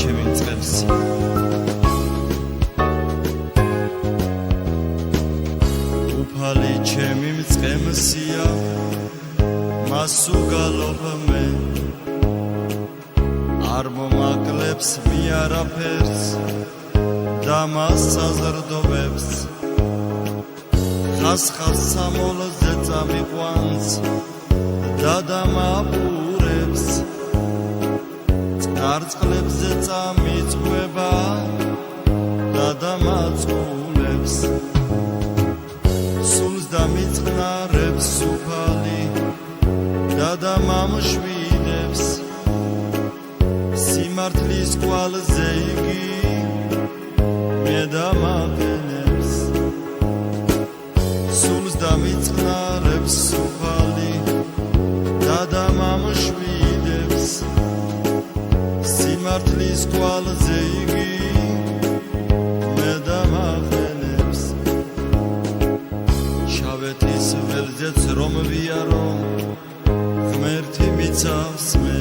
ჩემი მწყემს უფალი ჩემი მწყემსია მას უგალობ მე არ მომაკლებს მე არაფერს და მას საზრდოებს ხას სამოლოზე წამიყვანს და დამაბურებს წყარწყლებზე წამიწყვება და დამაწულებს სულს დამიწყნარებს უფალი და დამამშვიდებს სიმართლის კვალზე იგი მე დამაყენებს სულს დამიწყნარებს უფალი და დამამშვიდებს სიმართლის კვალზე იგი მე დამაყენებს შავეთის ველზეც რომ ვიარო ღმერთი მიცავს მე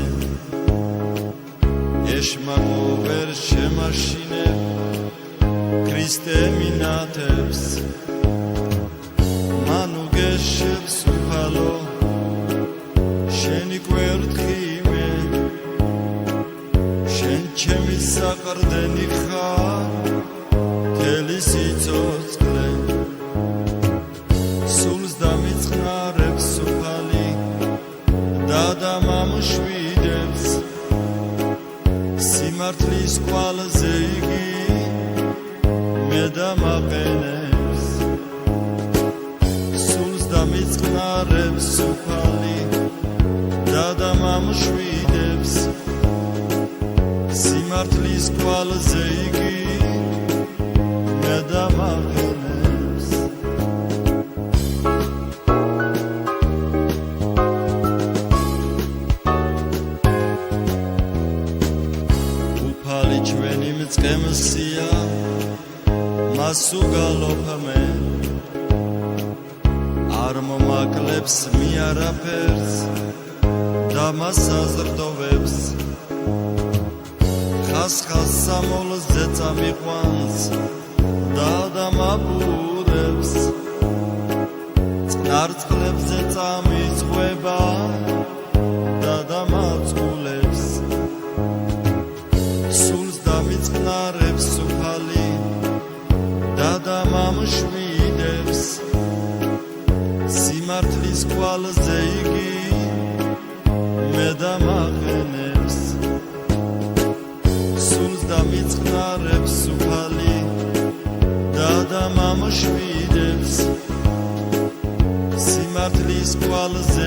ეშმაკო ვერ შემაშინებ ქრისტე მინათებს მან უგეშებს უფალო შენი კვერთხი მე შენ ჩემი საყრდენი ხარ მთელი სიცოცხლე სულს დამიწყნარებს უფალი და დამამშვიდებს სიმართლის კვალზე იგი მე დამაყენებს სულს დამიწყნარებს უფალი და დამამშვიდებს სიმართლის კვალზე იგი მე დამაყენებს უფალი ჩვენი მწყემსია მას უგალობ მე არ მომაკლებს მე არაფერს და მას საზრდოებს ხას სამოლოზე წამიყვანს და დამაბურებს წყარწყლებზე წამიწყვება და დამაწულებს სულს დამიწყნარებს უფალი და დამამშვიდებს სიმართლის კვალზე იგი მე დამაყენებს სულს დამიწყნარებს უფალი და დამამშვიდებს სიმართლის კვალზე